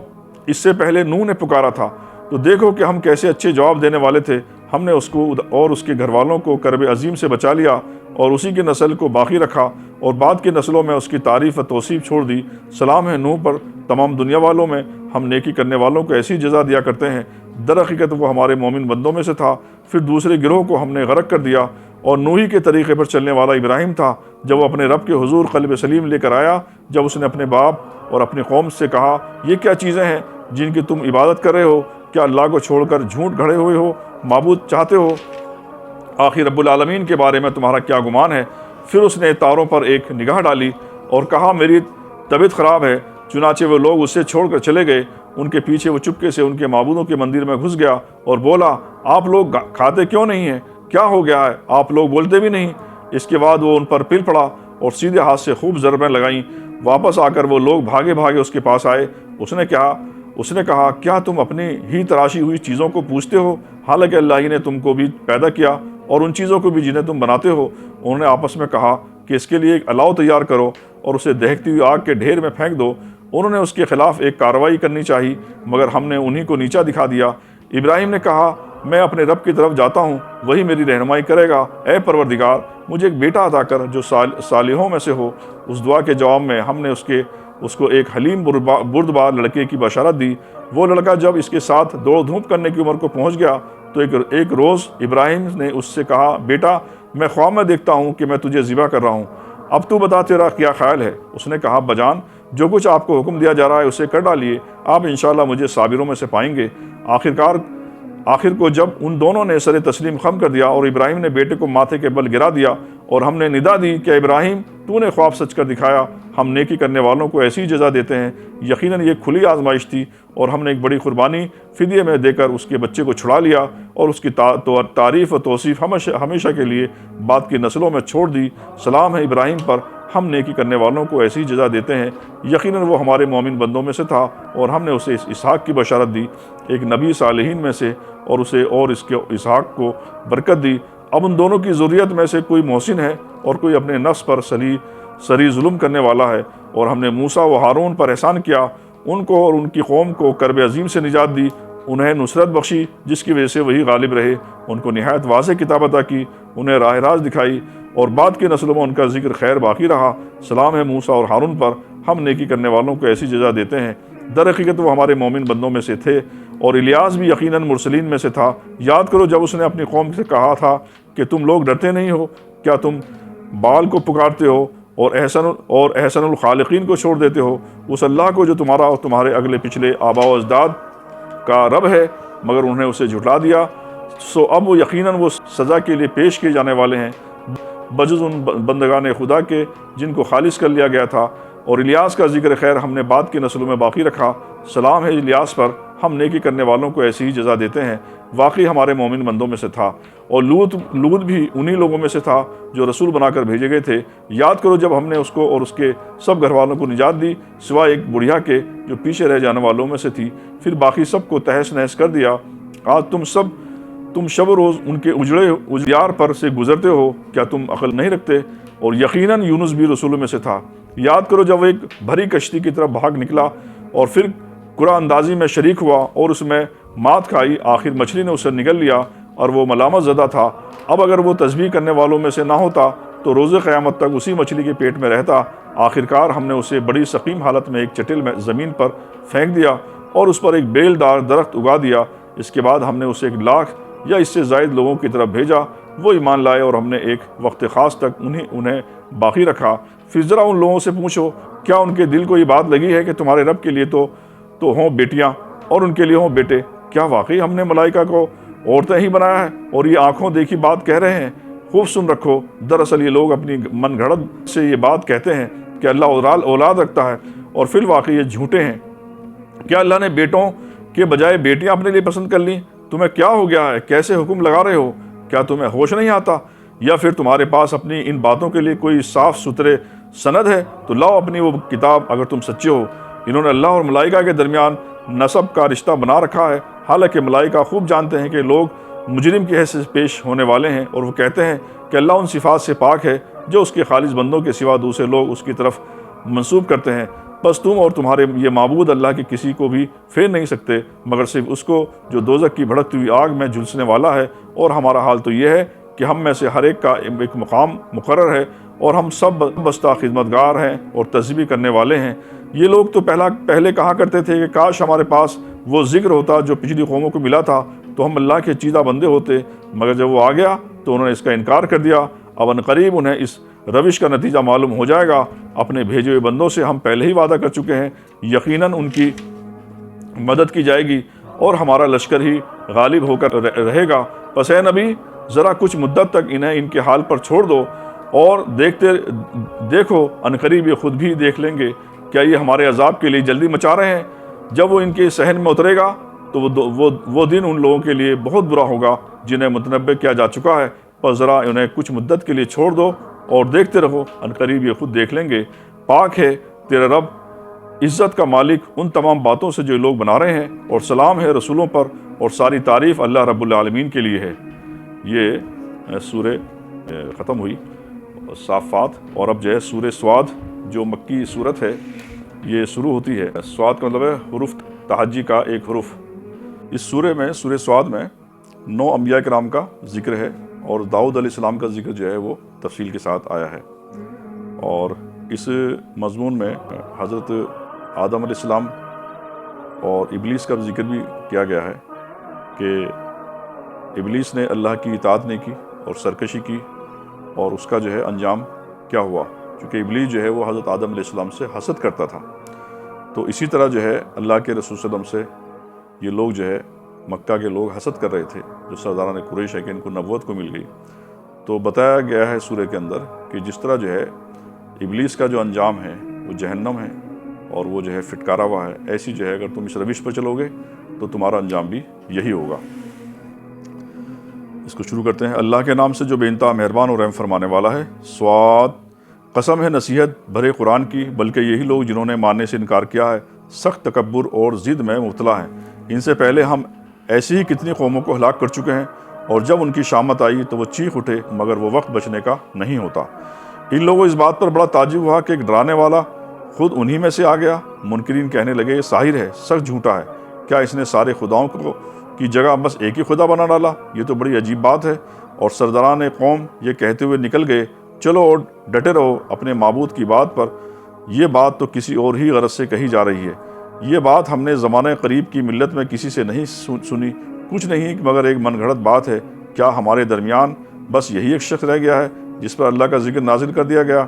اس سے پہلے نوح نے پکارا تھا تو دیکھو کہ ہم کیسے اچھے جواب دینے والے تھے۔ ہم نے اس کو اور اس کے گھر والوں کو کرب عظیم سے بچا لیا اور اسی کی نسل کو باقی رکھا اور بعد کی نسلوں میں اس کی تعریف و توصیف چھوڑ دی۔ سلام ہے نوح پر، تمام دنیا والوں میں ہم نیکی کرنے والوں کو ایسی جزا دیا کرتے ہیں۔ در حقیقت وہ ہمارے مومن بندوں میں سے تھا۔ پھر دوسرے گروہ کو ہم نے غرق کر دیا، اور نوحی کے طریقے پر چلنے والا ابراہیم تھا، جب وہ اپنے رب کے حضور قلب سلیم لے کر آیا، جب اس نے اپنے باپ اور اپنی قوم سے کہا، یہ کیا چیزیں ہیں جن کی تم عبادت کر رہے ہو؟ کیا اللہ کو چھوڑ کر جھوٹ گھڑے ہوئے ہو، معبود چاہتے ہو؟ آخر رب العالمین کے بارے میں تمہارا کیا گمان ہے؟ پھر اس نے تاروں پر ایک نگاہ ڈالی اور کہا، میری طبیعت خراب ہے۔ چنانچہ وہ لوگ اسے چھوڑ کر چلے گئے۔ ان کے پیچھے وہ چپکے سے ان کے معبودوں کے مندر میں گھس گیا اور بولا، آپ لوگ کھاتے کیوں نہیں ہیں؟ کیا ہو گیا ہے؟ آپ لوگ بولتے بھی نہیں۔ اس کے بعد وہ ان پر پل پڑا اور سیدھے ہاتھ سے خوب ضربیں لگائیں۔ واپس آ کر وہ لوگ بھاگے بھاگے اس کے پاس آئے۔ اس نے کہا، کیا تم اپنی ہی تراشی ہوئی چیزوں کو پوجتے ہو، حالانکہ اللہ ہی نے تم کو بھی پیدا کیا اور ان چیزوں کو بھی جنہیں تم بناتے ہو؟ انہوں نے آپس میں کہا کہ اس کے لیے ایک الاؤ تیار کرو اور اسے دہکتی ہوئی آگ کے ڈھیر میں پھینک دو۔ انہوں نے اس کے خلاف ایک کارروائی کرنی چاہی، مگر ہم نے انہی کو نیچا دکھا دیا۔ ابراہیم نے کہا، میں اپنے رب کی طرف جاتا ہوں، وہی میری رہنمائی کرے گا۔ اے پروردگار، مجھے ایک بیٹا عطا کر جو صالحوں میں سے ہو۔ اس دعا کے جواب میں ہم نے اس کو ایک حلیم بردبار لڑکے کی بشارت دی۔ وہ لڑکا جب اس کے ساتھ دوڑ دھوپ کرنے کی عمر کو پہنچ گیا تو ایک روز ابراہیم نے اس سے کہا، بیٹا، میں خواب میں دیکھتا ہوں کہ میں تجھے ذبح کر رہا ہوں، اب تو بتا تیرا کیا خیال ہے؟ اس نے کہا، بجان جو کچھ آپ کو حکم دیا جا رہا ہے اسے کر ڈالیے، آپ انشاءاللہ مجھے صابروں میں سے پائیں گے۔ آخر کو جب ان دونوں نے سر تسلیم خم کر دیا اور ابراہیم نے بیٹے کو ماتھے کے بل گرا دیا اور ہم نے ندا دی کہ ابراہیم، تو نے خواب سچ کر دکھایا، ہم نیکی کرنے والوں کو ایسی جزا دیتے ہیں۔ یقیناً یہ کھلی آزمائش تھی اور ہم نے ایک بڑی قربانی فدیے میں دے کر اس کے بچے کو چھڑا لیا اور اس کی تعریف و توصیف ہمیشہ کے لیے بعد کی نسلوں میں چھوڑ دی۔ سلام ہے ابراہیم پر، ہم نیکی کرنے والوں کو ایسی جزا دیتے ہیں۔ یقیناً وہ ہمارے مومن بندوں میں سے تھا اور ہم نے اسے اسحاق کی بشارت دی، ایک نبی صالحین میں سے، اور اس کے اسحاق کو برکت دی۔ اب ان دونوں کی ذریت میں سے کوئی محسن ہے اور کوئی اپنے نفس پر سری ظلم کرنے والا ہے۔ اور ہم نے موسیٰ و ہارون پر احسان کیا، ان کو اور ان کی قوم کو کرب عظیم سے نجات دی، انہیں نصرت بخشی جس کی وجہ سے وہی غالب رہے، ان کو نہایت واضح کتاب عطا کی، انہیں راہ راست دکھائی، اور بعد کی نسلوں میں ان کا ذکر خیر باقی رہا۔ سلام ہے موسیٰ اور ہارون پر، ہم نیکی کرنے والوں کو ایسی جزا دیتے ہیں۔ در حقیقت وہ ہمارے مومن بندوں میں سے تھے، اور الیاس بھی یقیناً مرسلین میں سے تھا۔ یاد کرو جب اس نے اپنی قوم سے کہا تھا کہ تم لوگ ڈرتے نہیں ہو، کیا تم بال کو پکارتے ہو اور احسن الخالقین کو چھوڑ دیتے ہو، اس اللہ کو جو تمہارا اور تمہارے اگلے پچھلے آباء و اجداد کا رب ہے، مگر انہیں اسے جھٹلا دیا، سو اب وہ یقیناً وہ سزا کے لیے پیش کیے جانے والے ہیں، بجز ان بندگان خدا کے جن کو خالص کر لیا گیا تھا۔ اور الیاس کا ذکر خیر ہم نے بعد کی نسلوں میں باقی رکھا۔ سلام ہے الیاس پر، ہم نیکی کرنے والوں کو ایسی ہی جزا دیتے ہیں، واقعی ہمارے مومن بندوں میں سے تھا۔ اور لوط بھی انہی لوگوں میں سے تھا جو رسول بنا کر بھیجے گئے تھے۔ یاد کرو جب ہم نے اس کو اور اس کے سب گھر والوں کو نجات دی، سوائے ایک بڑھیا کے جو پیچھے رہ جانے والوں میں سے تھی، پھر باقی سب کو تہس نہس کر دیا۔ آج تم شب و روز ان کے اجڑے اجیار پر سے گزرتے ہو، کیا تم عقل نہیں رکھتے؟ اور یقیناً یونس بھی رسولوں میں سے تھا۔ یاد کرو جب وہ ایک بھری کشتی کی طرف بھاگ نکلا اور پھر قرآن اندازی میں شریک ہوا اور اس میں مات کھائی، آخر مچھلی نے اسے نگل لیا اور وہ ملامت زدہ تھا۔ اب اگر وہ تسبیح کرنے والوں میں سے نہ ہوتا تو روز قیامت تک اسی مچھلی کے پیٹ میں رہتا۔ آخرکار ہم نے اسے بڑی سقیم حالت میں ایک چٹل میں زمین پر پھینک دیا اور اس پر ایک بیل دار درخت اگا دیا۔ اس کے بعد ہم نے اسے 1,00,000 یا اس سے زائد لوگوں کی طرف بھیجا، وہ ایمان لائے، اور ہم نے ایک وقت خاص تک انہیں باقی رکھا۔ پھر ذرا ان لوگوں سے پوچھو، کیا ان کے دل کو یہ بات لگی ہے کہ تمہارے رب کے لیے تو ہوں بیٹیاں اور ان کے لیے ہوں بیٹے؟ کیا واقعی ہم نے ملائکہ کو عورتیں ہی بنایا ہے اور یہ آنکھوں دیکھی بات کہہ رہے ہیں؟ خوب سن رکھو، دراصل یہ لوگ اپنی من گھڑت سے یہ بات کہتے ہیں کہ اللہ اولاد رکھتا ہے، اور فی الواقع یہ جھوٹے ہیں۔ کیا اللہ نے بیٹوں کے بجائے بیٹیاں اپنے لیے پسند کر لیں؟ تمہیں کیا ہو گیا ہے؟ کیسے حکم لگا رہے ہو؟ کیا تمہیں ہوش نہیں آتا؟ یا پھر تمہارے پاس اپنی ان باتوں کے لیے کوئی صاف ستھرے سند ہے تو لاؤ اپنی وہ کتاب اگر تم سچے ہو۔ انہوں نے اللہ اور ملائکہ کے درمیان نسب کا رشتہ بنا رکھا ہے، حالانکہ ملائکہ خوب جانتے ہیں کہ لوگ مجرم کی حیثیت سے پیش ہونے والے ہیں، اور وہ کہتے ہیں کہ اللہ ان صفات سے پاک ہے جو اس کے خالص بندوں کے سوا دوسرے لوگ اس کی طرف منسوب کرتے ہیں۔ بس تم اور تمہارے یہ معبود اللہ کی کسی کو بھی پھیر نہیں سکتے مگر صرف اس کو جو دوزخ کی بھڑکتی ہوئی آگ میں جھلسنے والا ہے، اور ہمارا حال تو یہ ہے کہ ہم میں سے ہر ایک کا ایک مقام مقرر ہے اور ہم سب بستہ خدمتگار ہیں اور تسبیح کرنے والے ہیں۔ یہ لوگ تو پہلے کہا کرتے تھے کہ کاش ہمارے پاس وہ ذکر ہوتا جو پچھلی قوموں کو ملا تھا تو ہم اللہ کے چیدہ بندے ہوتے، مگر جب وہ آ گیا تو انہوں نے اس کا انکار کر دیا۔ اب عنقریب انہیں اس روش کا نتیجہ معلوم ہو جائے گا۔ اپنے بھیجے ہوئے بندوں سے ہم پہلے ہی وعدہ کر چکے ہیں، یقیناً ان کی مدد کی جائے گی اور ہمارا لشکر ہی غالب ہو کر رہے گا۔ پس اے نبی ذرا کچھ مدت تک انہیں ان کے حال پر چھوڑ دو اور دیکھو عنقریب یہ خود بھی دیکھ لیں گے، کیا یہ ہمارے عذاب کے لیے جلدی مچا رہے ہیں؟ جب وہ ان کے صحن میں اترے گا تو وہ دن ان لوگوں کے لیے بہت برا ہوگا جنہیں متنبع کیا جا چکا ہے۔ پس ذرا انہیں کچھ مدت کے لیے چھوڑ دو اور دیکھتے رہو، عنقریب یہ خود دیکھ لیں گے۔ پاک ہے تیرا رب عزت کا مالک ان تمام باتوں سے جو لوگ بنا رہے ہیں، اور سلام ہے رسولوں پر، اور ساری تعریف اللہ رب العالمین کے لیے ہے۔ یہ سورہ ختم ہوئی صافات، اور اب جو ہے سورہ سواد جو مکی صورت ہے یہ شروع ہوتی ہے۔ سواد کا مطلب ہے حروف تہجی کا ایک حرف۔ اس سورہ سواد میں 9 انبیاء کرام کا ذکر ہے، اور داؤد علیہ السلام کا ذکر جو ہے وہ تفصیل کے ساتھ آیا ہے، اور اس مضمون میں حضرت آدم علیہ السلام اور ابلیس کا ذکر بھی کیا گیا ہے کہ ابلیس نے اللہ کی اطاعت نہیں کی اور سرکشی کی، اور اس کا جو ہے انجام کیا ہوا، چونکہ ابلیس جو ہے وہ حضرت آدم علیہ السلام سے حسد کرتا تھا۔ تو اسی طرح جو ہے اللہ کے رسول صلی اللہ علیہ وسلم سے یہ لوگ جو ہے مکہ کے لوگ حسد کر رہے تھے، جو سرداران قریش ہے کہ ان کو نبوت کو مل گئی۔ تو بتایا گیا ہے سورہ کے اندر کہ جس طرح جو ہے ابلیس کا جو انجام ہے وہ جہنم ہے اور وہ جو ہے فٹکارا ہوا ہے، ایسی جو ہے اگر تم اس روش پر چلو گے تو تمہارا انجام بھی یہی ہوگا۔ اس کو شروع کرتے ہیں۔ اللہ کے نام سے جو بے انتہا مہربان اور رحم فرمانے والا ہے۔ سواد، قسم ہے نصیحت بھرے قرآن کی، بلکہ یہی لوگ جنہوں نے ماننے سے انکار کیا ہے سخت تکبر اور ضد میں مبتلا ہیں۔ ان سے پہلے ہم ایسی ہی کتنی قوموں کو ہلاک کر چکے ہیں، اور جب ان کی شامت آئی تو وہ چیخ اٹھے، مگر وہ وقت بچنے کا نہیں ہوتا۔ ان لوگوں اس بات پر بڑا تعجب ہوا کہ ایک ڈرانے والا خود انہی میں سے آ گیا۔ منکرین کہنے لگے یہ ساحر ہے، سخت جھوٹا ہے، کیا اس نے سارے خداؤں کی جگہ بس ایک ہی خدا بنا ڈالا؟ یہ تو بڑی عجیب بات ہے۔ اور سرداران قوم یہ کہتے ہوئے نکل گئے، چلو اور ڈٹے رہو اپنے معبود کی بات پر، یہ بات تو کسی اور ہی غرض سے کہی جا رہی ہے۔ یہ بات ہم نے زمانہ قریب کی ملت میں کسی سے نہیں سنی، کچھ نہیں مگر ایک من گھڑت بات ہے۔ کیا ہمارے درمیان بس یہی ایک شخص رہ گیا ہے جس پر اللہ کا ذکر نازل کر دیا گیا؟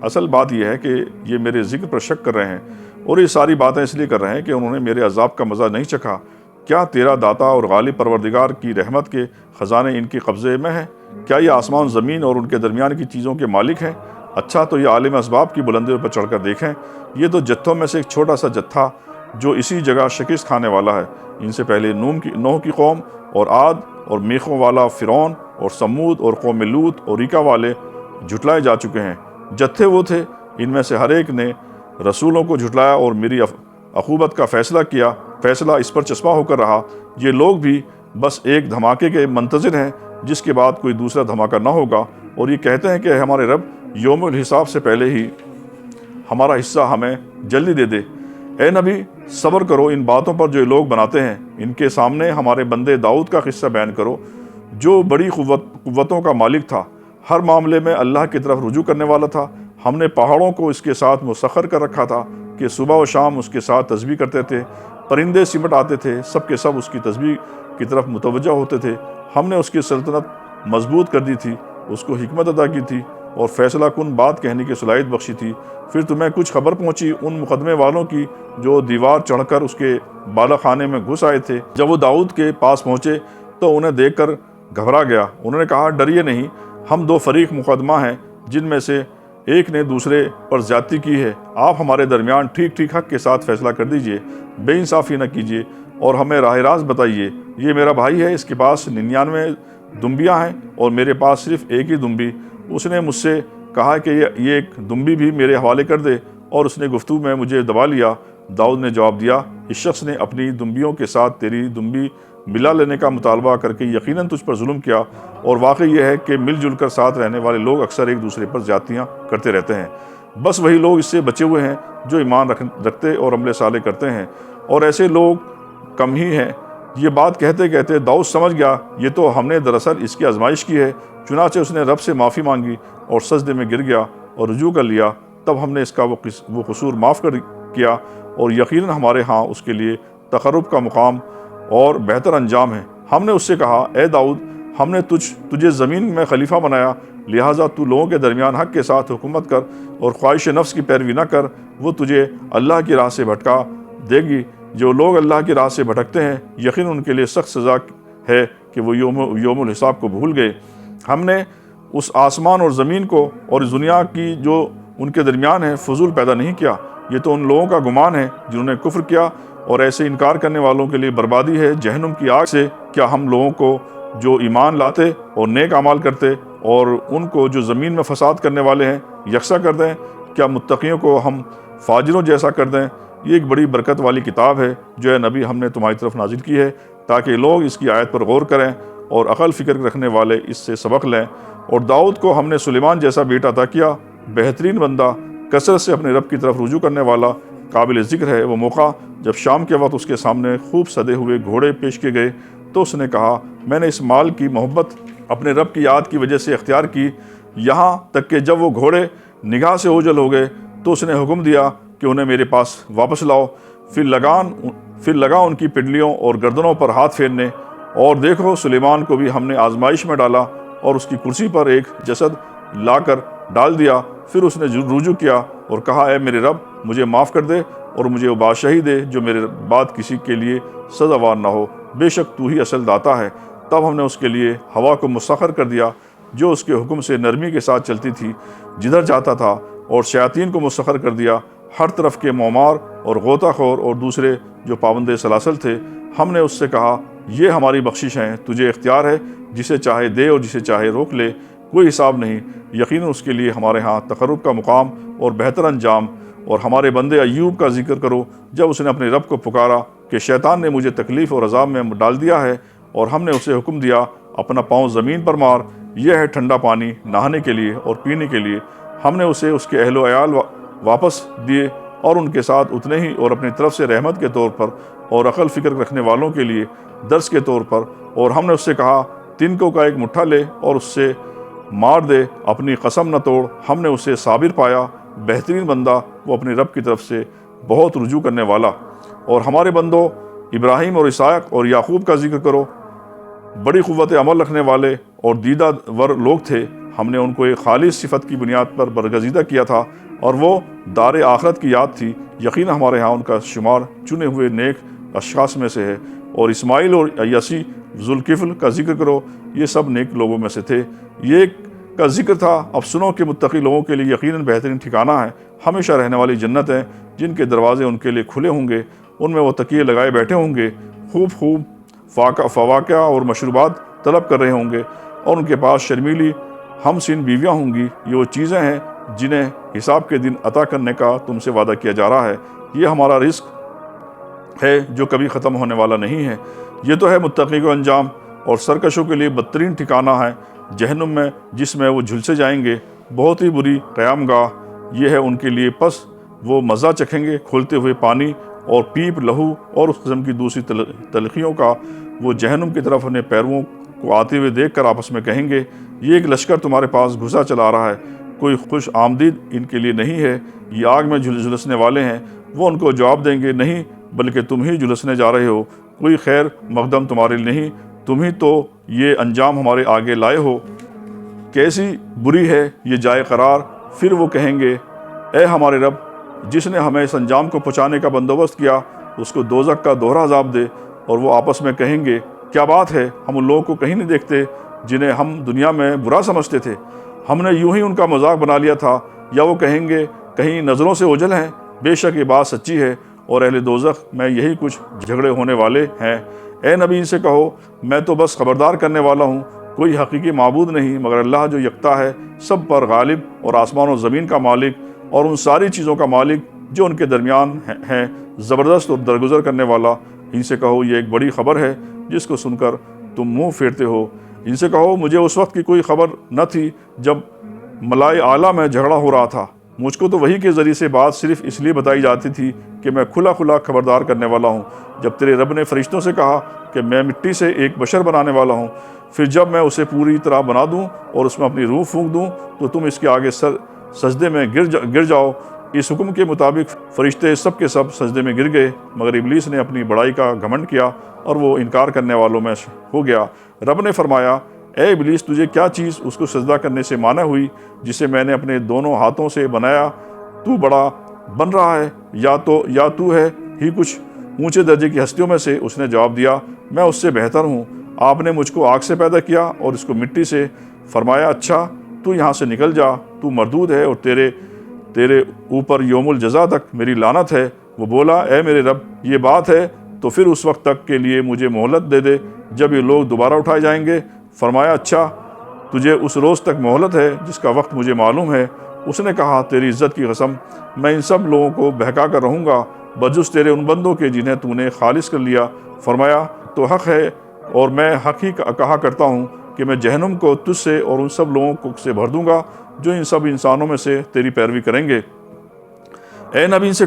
اصل بات یہ ہے کہ یہ میرے ذکر پر شک کر رہے ہیں، اور یہ ساری باتیں اس لیے کر رہے ہیں کہ انہوں نے میرے عذاب کا مزہ نہیں چکھا۔ کیا تیرا داتا اور غالب پروردگار کی رحمت کے خزانے ان کے قبضے میں ہیں؟ کیا یہ آسمان زمین اور ان کے درمیان کی چیزوں کے مالک ہیں؟ اچھا تو یہ عالم اسباب کی بلندیوں پر چڑھ کر دیکھیں، یہ تو جتھوں میں سے ایک چھوٹا سا جتھا جو اسی جگہ شکست کھانے والا ہے۔ ان سے پہلے نوح کی قوم اور عاد اور میخوں والا فرعون اور سمود اور قوم لوط اور ریکا والے جھٹلائے جا چکے ہیں۔ جتھے وہ تھے، ان میں سے ہر ایک نے رسولوں کو جھٹلایا اور میری عقوبت کا فیصلہ اس پر چسپاں ہو کر رہا۔ یہ لوگ بھی بس ایک دھماکے کے منتظر ہیں جس کے بعد کوئی دوسرا دھماکہ نہ ہوگا، اور یہ کہتے ہیں کہ ہمارے رب یوم الحساب سے پہلے ہی ہمارا حصہ ہمیں جلدی دے دے۔ اے نبی صبر کرو ان باتوں پر جو لوگ بناتے ہیں۔ ان کے سامنے ہمارے بندے داؤد کا قصہ بیان کرو جو بڑی قوتوں کا مالک تھا، ہر معاملے میں اللہ کی طرف رجوع کرنے والا تھا۔ ہم نے پہاڑوں کو اس کے ساتھ مسخر کر رکھا تھا کہ صبح و شام اس کے ساتھ تسبیح کرتے تھے، پرندے سمٹ آتے تھے، سب کے سب اس کی تسبیح کی طرف متوجہ ہوتے تھے۔ ہم نے اس کی سلطنت مضبوط کر دی تھی، اس کو حکمت عطا کی تھی اور فیصلہ کن بات کہنے کی صلاحیت بخشی تھی۔ پھر تمہیں کچھ خبر پہنچی ان مقدمے والوں کی جو دیوار چڑھ کر اس کے بالا خانے میں گھس آئے تھے۔ جب وہ داؤد کے پاس پہنچے تو انہیں دیکھ کر گھبرا گیا۔ انہوں نے کہا ڈریے نہیں، ہم 2 فریق مقدمہ ہیں جن میں سے ایک نے دوسرے پر زیادتی کی ہے۔ آپ ہمارے درمیان ٹھیک حق کے ساتھ فیصلہ کر دیجئے، بے انصافی نہ کیجیے اور ہمیں راہ راست بتائیے۔ یہ میرا بھائی ہے، اس کے پاس 99 دمبیاں ہیں اور میرے پاس صرف ایک ہی دمبی۔ اس نے مجھ سے کہا کہ یہ ایک دمبی بھی میرے حوالے کر دے، اور اس نے گفتگو میں مجھے دبا لیا۔ داؤد نے جواب دیا، اس شخص نے اپنی دمبیوں کے ساتھ تیری دمبی ملا لینے کا مطالبہ کر کے یقیناً تجھ پر ظلم کیا، اور واقعی یہ ہے کہ مل جل کر ساتھ رہنے والے لوگ اکثر ایک دوسرے پر زیادتیاں کرتے رہتے ہیں۔ بس وہی لوگ اس سے بچے ہوئے ہیں جو ایمان رکھتے اور عمل صالح کرتے ہیں، اور ایسے لوگ کم ہی ہیں یہ بات کہتے کہتے داؤد سمجھ گیا یہ تو ہم نے دراصل اس کی آزمائش کی ہے، چنانچہ اس نے رب سے معافی مانگی اور سجدے میں گر گیا اور رجوع کر لیا۔ تب ہم نے اس کا وہ قصور معاف کر کیا، اور یقیناً ہمارے ہاں اس کے لیے تقرب کا مقام اور بہتر انجام ہے۔ ہم نے اس سے کہا، اے داؤد، ہم نے تجھے زمین میں خلیفہ بنایا، لہٰذا تو لوگوں کے درمیان حق کے ساتھ حکومت کر اور خواہش نفس کی پیروی نہ کر، وہ تجھے اللہ کی راہ سے بھٹکا دے گی۔ جو لوگ اللہ کی راہ سے بھٹکتے ہیں یقیناً ان کے لیے سخت سزا ہے کہ وہ یوم الحساب کو بھول گئے۔ ہم نے اس آسمان اور زمین کو اور اس دنیا کی جو ان کے درمیان ہے فضول پیدا نہیں کیا، یہ تو ان لوگوں کا گمان ہے جنہوں نے کفر کیا، اور ایسے انکار کرنے والوں کے لیے بربادی ہے جہنم کی آگ سے۔ کیا ہم لوگوں کو جو ایمان لاتے اور نیک اعمال کرتے اور ان کو جو زمین میں فساد کرنے والے ہیں یکساں کر دیں؟ کیا متقیوں کو ہم فاجروں جیسا کر دیں؟ یہ ایک بڑی برکت والی کتاب ہے جو اے نبی ہم نے تمہاری طرف نازل کی ہے، تاکہ لوگ اس کی آیت پر غور کریں اور عقل فکر رکھنے والے اس سے سبق لیں۔ اور داؤد کو ہم نے سلیمان جیسا بیٹا عطا کیا، بہترین بندہ، کثرت سے اپنے رب کی طرف رجوع کرنے والا، قابل ذکر ہے۔ وہ موقع جب شام کے وقت اس کے سامنے خوب سدے ہوئے گھوڑے پیش کیے گئے تو اس نے کہا، میں نے اس مال کی محبت اپنے رب کی یاد کی وجہ سے اختیار کی، یہاں تک کہ جب وہ گھوڑے نگاہ سے اوجھل ہو گئے تو اس نے حکم دیا کہ انہیں میرے پاس واپس لاؤ۔ پھر لگا ان کی پنڈلیوں اور گردنوں پر ہاتھ پھیرنے، اور دیکھو سلیمان کو بھی ہم نے آزمائش میں ڈالا اور اس کی کرسی پر ایک جسد لا کر ڈال دیا۔ پھر اس نے رجوع کیا اور کہا، اے میرے رب، مجھے معاف کر دے اور مجھے وہ بادشاہی دے جو میرے بعد کسی کے لیے سزاوار نہ ہو، بے شک تو ہی اصل داتا ہے۔ تب ہم نے اس کے لیے ہوا کو مسخر کر دیا جو اس کے حکم سے نرمی کے ساتھ چلتی تھی جدھر جاتا تھا، اور شیاطین کو مسخر کر دیا، ہر طرف کے مومار اور غوطہ خور اور دوسرے جو پابند سلاسل تھے۔ ہم نے اس سے کہا، یہ ہماری بخشش ہیں، تجھے اختیار ہے، جسے چاہے دے اور جسے چاہے روک لے، کوئی حساب نہیں۔ یقیناً اس کے لیے ہمارے ہاں تقرب کا مقام اور بہتر انجام۔ اور ہمارے بندے ایوب کا ذکر کرو، جب اس نے اپنے رب کو پکارا کہ شیطان نے مجھے تکلیف اور عذاب میں ڈال دیا ہے، اور ہم نے اسے حکم دیا، اپنا پاؤں زمین پر مار، یہ ہے ٹھنڈا پانی نہانے کے لیے اور پینے کے لیے۔ ہم نے اسے اس کے اہل و عیال واپس دیے اور ان کے ساتھ اتنے ہی، اور اپنی طرف سے رحمت کے طور پر اور عقل فکر رکھنے والوں کے لیے درس کے طور پر۔ اور ہم نے اس سے کہا، تنکوں کا ایک مٹھا لے اور اس سے مار دے، اپنی قسم نہ توڑ۔ ہم نے اسے صابر پایا، بہترین بندہ، وہ اپنے رب کی طرف سے بہت رجوع کرنے والا۔ اور ہمارے بندوں ابراہیم اور اسحاق اور یعقوب کا ذکر کرو، بڑی قوت عمل رکھنے والے اور دیدہ ور لوگ تھے۔ ہم نے ان کو ایک خالص صفت کی بنیاد پر برگزیدہ کیا تھا، اور وہ دار آخرت کی یاد تھی۔ یقیناً ہمارے ہاں ان کا شمار چنے ہوئے نیک اشخاص میں سے ہے۔ اور اسماعیل اور یسی ذوالکفل کا ذکر کرو، یہ سب نیک لوگوں میں سے تھے۔ یہ کا ذکر تھا، اب سنو کہ متقی لوگوں کے لیے یقیناً بہترین ٹھکانہ ہے، ہمیشہ رہنے والی جنت ہے، جن کے دروازے ان کے لیے کھلے ہوں گے، ان میں وہ تکیے لگائے بیٹھے ہوں گے، خوب فواکہ اور مشروبات طلب کر رہے ہوں گے، اور ان کے پاس شرمیلی ہم سین بیویاں ہوں گی۔ یہ وہ چیزیں ہیں جنہیں حساب کے دن عطا کرنے کا تم سے وعدہ کیا جا رہا ہے، یہ ہمارا رزق ہے جو کبھی ختم ہونے والا نہیں ہے۔ یہ تو ہے متقی کو انجام، اور سرکشوں کے لیے بدترین ٹھکانہ ہے جہنم میں، جس میں وہ جھلسے جائیں گے، بہت ہی بری قیام گاہ یہ ہے ان کے لیے۔ پس وہ مزہ چکھیں گے کھولتے ہوئے پانی اور پیپ، لہو اور اس قسم کی دوسری تلخیوں کا۔ وہ جہنم کی طرف اپنے پیرووں کو آتے ہوئے دیکھ کر آپس میں کہیں گے، یہ ایک لشکر تمہارے پاس گھسا چلا رہا ہے، کوئی خوش آمدید ان کے لیے نہیں ہے، یہ آگ میں جھلسنے والے ہیں۔ وہ ان کو جواب دیں گے، نہیں، بلکہ تم ہی جھلسنے جا رہے ہو، کوئی خیر مقدم تمہارے لیے نہیں، تم ہی تو یہ انجام ہمارے آگے لائے ہو۔ کیسی بری ہے یہ جائے قرار۔ پھر وہ کہیں گے، اے ہمارے رب، جس نے ہمیں اس انجام کو پہنچانے کا بندوبست کیا، اس کو دوزخ کا دوہرا عذاب دے۔ اور وہ آپس میں کہیں گے، کیا بات ہے، ہم ان لوگوں کو کہیں نہیں دیکھتے جنہیں ہم دنیا میں برا سمجھتے تھے، ہم نے یوں ہی ان کا مذاق بنا لیا تھا۔ یا وہ کہیں گے، کہیں نظروں سے اوجھل ہیں، بے شک یہ بات سچی ہے، اور اہل دوزخ میں یہی کچھ جھگڑے ہونے والے ہیں۔ اے نبی ان سے کہو، میں تو بس خبردار کرنے والا ہوں، کوئی حقیقی معبود نہیں مگر اللہ جو یکتا ہے، سب پر غالب اور آسمان و زمین کا مالک اور ان ساری چیزوں کا مالک جو ان کے درمیان ہیں، زبردست اور درگزر کرنے والا۔ ان سے کہو، یہ ایک بڑی خبر ہے جس کو سن کر تم منہ پھیرتے ہو۔ ان سے کہو، مجھے اس وقت کی کوئی خبر نہ تھی جب ملائے اعلیٰ میں جھگڑا ہو رہا تھا، مجھ کو تو وحی کے ذریعے سے بات صرف اس لیے بتائی جاتی تھی کہ میں کھلا کھلا خبردار کرنے والا ہوں۔ جب تیرے رب نے فرشتوں سے کہا کہ میں مٹی سے ایک بشر بنانے والا ہوں، پھر جب میں اسے پوری طرح بنا دوں اور اس میں اپنی روح پھونک دوں تو تم اس کے آگے سجدے میں گر جاؤ۔ اس حکم کے مطابق فرشتے سب کے سب سجدے میں گر گئے، مگر ابلیس نے اپنی بڑائی کا گھمنڈ کیا اور وہ انکار کرنے والوں میں ہو گیا۔ رب نے فرمایا، اے ابلیس، تجھے کیا چیز اس کو سجدہ کرنے سے مانع ہوئی جسے میں نے اپنے دونوں ہاتھوں سے بنایا؟ تو بڑا بن رہا ہے یا تو ہے ہی کچھ اونچے درجے کی ہستیوں میں سے؟ اس نے جواب دیا، میں اس سے بہتر ہوں۔ آپ نے مجھ کو آگ سے پیدا کیا اور اس کو مٹی سے۔ فرمایا، اچھا تو یہاں سے نکل جا، تو مردود ہے اور تیرے اوپر یوم الجزا تک میری لعنت ہے۔ وہ بولا، اے میرے رب، یہ بات ہے تو پھر اس وقت تک کے لیے مجھے مہلت دے دے جب یہ لوگ دوبارہ اٹھائے جائیں گے۔ فرمایا، اچھا تجھے اس روز تک مہلت ہے جس کا وقت مجھے معلوم ہے۔ اس نے کہا، تیری عزت کی قسم، میں ان سب لوگوں کو بہکا کر رہوں گا بجز تیرے ان بندوں کے جنہیں تو نے خالص کر لیا۔ فرمایا، تو حق ہے اور میں حق ہی کہا کرتا ہوں کہ میں جہنم کو تجھ سے اور ان سب لوگوں کو سے بھر دوں گا جو ان سب انسانوں میں سے تیری پیروی کریں گے۔ اے نبی، ان سے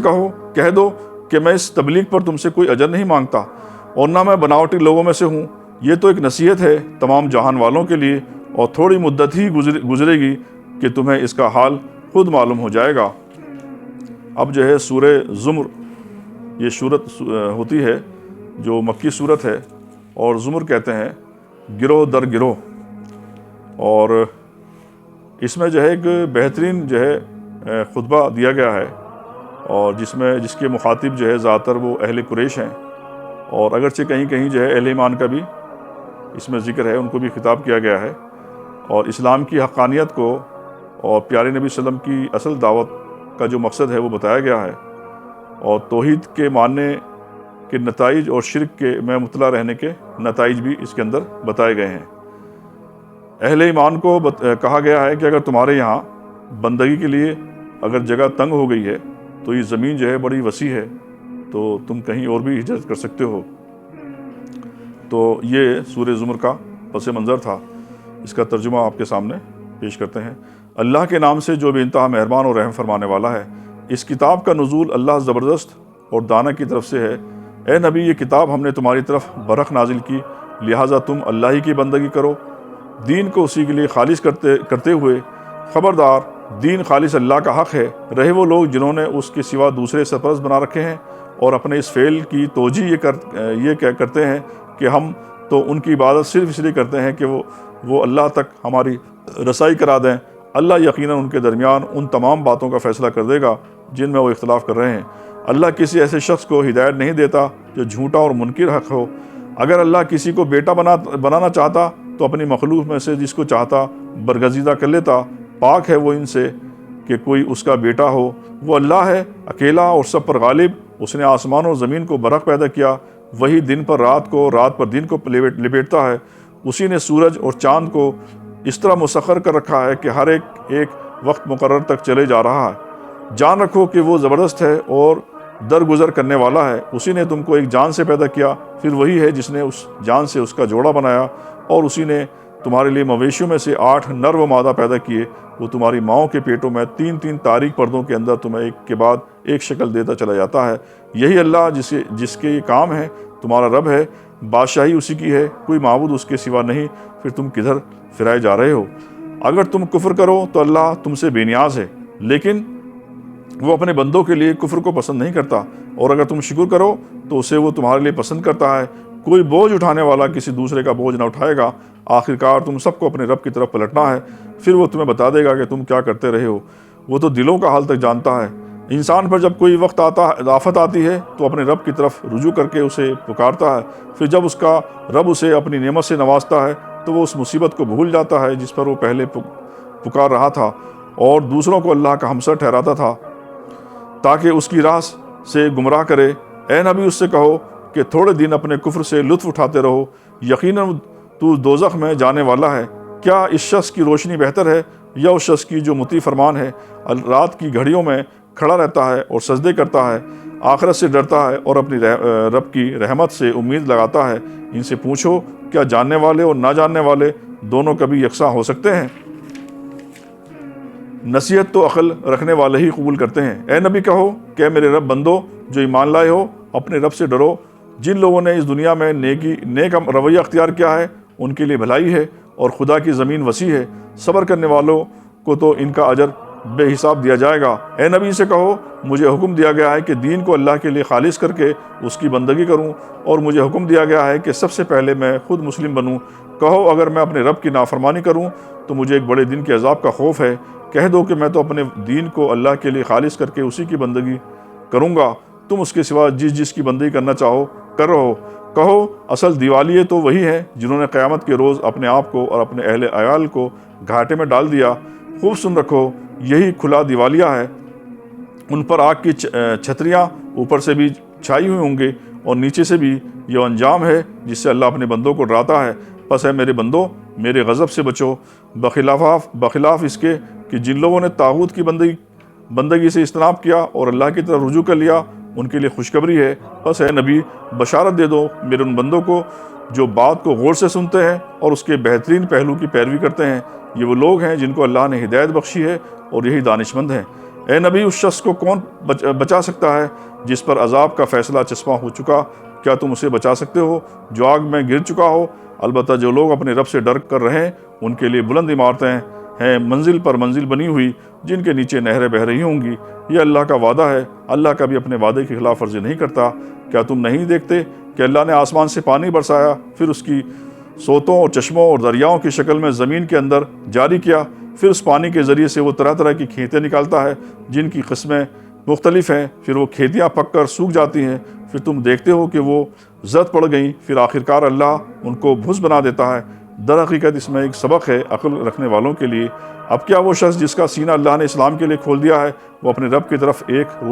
کہہ دو کہ میں اس تبلیغ پر تم سے کوئی اجر نہیں مانگتا اور نہ میں بناوٹی لوگوں میں سے ہوں۔ یہ تو ایک نصیحت ہے تمام جہان والوں کے لیے، اور تھوڑی مدت ہی گزرے گی کہ تمہیں اس کا حال خود معلوم ہو جائے گا۔ اب جو ہے سورہ زمر، یہ صورت ہوتی ہے جو مکی صورت ہے، اور زمر کہتے ہیں گروہ در گروہ، اور اس میں جو ہے ایک بہترین جو ہے خطبہ دیا گیا ہے، اور جس کے مخاطب جو ہے زیادہ تر وہ اہل قریش ہیں، اور اگرچہ کہیں کہیں جو ہے اہل ایمان کا بھی اس میں ذکر ہے، ان کو بھی خطاب کیا گیا ہے، اور اسلام کی حقانیت کو اور پیارے نبی صلی اللہ علیہ وسلم کی اصل دعوت کا جو مقصد ہے وہ بتایا گیا ہے، اور توحید کے ماننے کے نتائج اور شرک کے میں مطلع رہنے کے نتائج بھی اس کے اندر بتائے گئے ہیں۔ اہل ایمان کو کہا گیا ہے کہ اگر تمہارے یہاں بندگی کے لیے اگر جگہ تنگ ہو گئی ہے تو یہ زمین جو ہے بڑی وسیع ہے، تو تم کہیں اور بھی ہجرت کر سکتے ہو۔ تو یہ سورہ زمر کا پس منظر تھا، اس کا ترجمہ آپ کے سامنے پیش کرتے ہیں۔ اللہ کے نام سے جو بے انتہا مہربان اور رحم فرمانے والا ہے۔ اس کتاب کا نزول اللہ زبردست اور دانا کی طرف سے ہے۔ اے نبی، یہ کتاب ہم نے تمہاری طرف برحق نازل کی، لہٰذا تم اللہ ہی کی بندگی کرو، دین کو اسی کے لیے خالص کرتے ہوئے۔ خبردار، دین خالص اللہ کا حق ہے۔ رہے وہ لوگ جنہوں نے اس کے سوا دوسرے سرپرست بنا رکھے ہیں اور اپنے اس فعل کی توجیہ یہ کرتے ہیں کہ ہم تو ان کی عبادت صرف اس لیے کرتے ہیں کہ وہ اللہ تک ہماری رسائی کرا دیں۔ اللہ یقیناً ان کے درمیان ان تمام باتوں کا فیصلہ کر دے گا جن میں وہ اختلاف کر رہے ہیں۔ اللہ کسی ایسے شخص کو ہدایت نہیں دیتا جو جھوٹا اور منکر حق ہو۔ اگر اللہ کسی کو بیٹا بنانا چاہتا تو اپنی مخلوق میں سے جس کو چاہتا برگزیدہ کر لیتا۔ پاک ہے وہ ان سے کہ کوئی اس کا بیٹا ہو۔ وہ اللہ ہے اکیلا اور سب پر غالب۔ اس نے آسمان اور زمین کو برحق پیدا کیا، وہی دن پر رات کو، رات پر دن کو لپیٹتا ہے۔ اسی نے سورج اور چاند کو اس طرح مسخر کر رکھا ہے کہ ہر ایک وقت مقرر تک چلے جا رہا ہے۔ جان رکھو کہ وہ زبردست ہے اور درگزر کرنے والا ہے۔ اسی نے تم کو ایک جان سے پیدا کیا، پھر وہی ہے جس نے اس جان سے اس کا جوڑا بنایا، اور اسی نے تمہارے لیے مویشیوں میں سے 8 نر و مادہ پیدا کیے۔ وہ تمہاری ماؤں کے پیٹوں میں 3 تاریک پردوں کے اندر تمہیں ایک کے بعد ایک شکل دیتا چلا جاتا ہے۔ یہی اللہ جس کے یہ کام ہے تمہارا رب ہے، بادشاہی اسی کی ہے، کوئی معبود اس کے سوا نہیں۔ پھر تم کدھر پھرائے جا رہے ہو؟ اگر تم کفر کرو تو اللہ تم سے بے نیاز ہے، لیکن وہ اپنے بندوں کے لیے کفر کو پسند نہیں کرتا، اور اگر تم شکر کرو تو اسے وہ تمہارے لیے پسند کرتا ہے۔ کوئی بوجھ اٹھانے والا کسی دوسرے کا بوجھ نہ اٹھائے گا۔ آخرکار تم سب کو اپنے رب کی طرف پلٹنا ہے، پھر وہ تمہیں بتا دے گا کہ تم کیا کرتے رہے ہو۔ وہ تو دلوں کا حال تک جانتا ہے۔ انسان پر جب کوئی آفت آتی ہے تو اپنے رب کی طرف رجوع کر کے اسے پکارتا ہے، پھر جب اس کا رب اسے اپنی نعمت سے نوازتا ہے تو وہ اس مصیبت کو بھول جاتا ہے جس پر وہ پہلے پکار رہا تھا، اور دوسروں کو اللہ کا ہمسر ٹھہراتا تھا تاکہ اس کی راہ سے گمراہ کرے۔ اے نبی، اس سے کہو کہ تھوڑے دن اپنے کفر سے لطف اٹھاتے رہو، یقیناً تو دوزخ میں جانے والا ہے۔ کیا اس شخص کی روشنی بہتر ہے یا اس شخص کی جو مطیع فرمان ہے، رات کی گھڑیوں میں کھڑا رہتا ہے اور سجدے کرتا ہے، آخرت سے ڈرتا ہے اور اپنی رب کی رحمت سے امید لگاتا ہے؟ ان سے پوچھو، کیا جاننے والے اور نہ جاننے والے دونوں کبھی یکساں ہو سکتے ہیں؟ نصیحت تو عقل رکھنے والے ہی قبول کرتے ہیں۔ اے نبی، کہو کہ اے میرے رب بندو جو ایمان لائے ہو، اپنے رب سے ڈرو جن لوگوں نے اس دنیا میں نیک رویہ اختیار کیا ہے ان کے لیے بھلائی ہے، اور خدا کی زمین وسیع ہے، صبر کرنے والوں کو تو ان کا اجر بے حساب دیا جائے گا۔ اے نبی سے کہو مجھے حکم دیا گیا ہے کہ دین کو اللہ کے لیے خالص کر کے اس کی بندگی کروں، اور مجھے حکم دیا گیا ہے کہ سب سے پہلے میں خود مسلم بنوں۔ کہو اگر میں اپنے رب کی نافرمانی کروں تو مجھے ایک بڑے دن کے عذاب کا خوف ہے۔ کہہ دو کہ میں تو اپنے دین کو اللہ کے لیے خالص کر کے اسی کی بندگی کروں گا، تم اس کے سوا جس کی بندگی کرنا چاہو کر رہو۔ کہو اصل دیوالیے تو وہی ہیں جنہوں نے قیامت کے روز اپنے آپ کو اور اپنے اہل عیال کو گھاٹے میں ڈال دیا۔ خوب سن رکھو، یہی کھلا دیوالیہ ہے۔ ان پر آگ کی چھتریاں اوپر سے بھی چھائی ہوئی ہوں گے اور نیچے سے بھی۔ یہ انجام ہے جس سے اللہ اپنے بندوں کو ڈراتا ہے۔ پس اے میرے بندو میرے غضب سے بچو، بخلاف اس کے کہ جن لوگوں نے طاغوت کی بندگی سے اجتناب کیا اور اللہ کی طرف رجوع کر لیا ان کے لیے خوشخبری ہے۔ بس اے نبی بشارت دے دو میرے ان بندوں کو جو بات کو غور سے سنتے ہیں اور اس کے بہترین پہلو کی پیروی کرتے ہیں۔ یہ وہ لوگ ہیں جن کو اللہ نے ہدایت بخشی ہے اور یہی دانش مند ہیں۔ اے نبی اس شخص کو کون بچا سکتا ہے جس پر عذاب کا فیصلہ چسپاں ہو چکا؟ کیا تم اسے بچا سکتے ہو جو آگ میں گر چکا ہو؟ البتہ جو لوگ اپنے رب سے ڈر کر رہے ہیں ان کے لیے بلند عمارتیں ہیں منزل پر منزل بنی ہوئی جن کے نیچے نہریں بہہ رہی ہوں گی۔ یہ اللہ کا وعدہ ہے، اللہ کبھی اپنے وعدے کی خلاف ورزی نہیں کرتا۔ کیا تم نہیں دیکھتے کہ اللہ نے آسمان سے پانی برسایا، پھر اس کی سوتوں اور چشموں اور دریاؤں کی شکل میں زمین کے اندر جاری کیا، پھر اس پانی کے ذریعے سے وہ طرح طرح کی کھیتیں نکالتا ہے جن کی قسمیں مختلف ہیں، پھر وہ کھیتیاں پک کر سوکھ جاتی ہیں، پھر تم دیکھتے ہو کہ وہ زرد پڑ گئیں، پھر آخرکار اللہ ان کو بھس بنا دیتا ہے۔ در حقیقت اس میں ایک سبق ہے عقل رکھنے والوں کے لیے۔ اب کیا وہ شخص جس کا سینہ اللہ نے اسلام کے لیے کھول دیا ہے وہ اپنے رب کی طرف ایک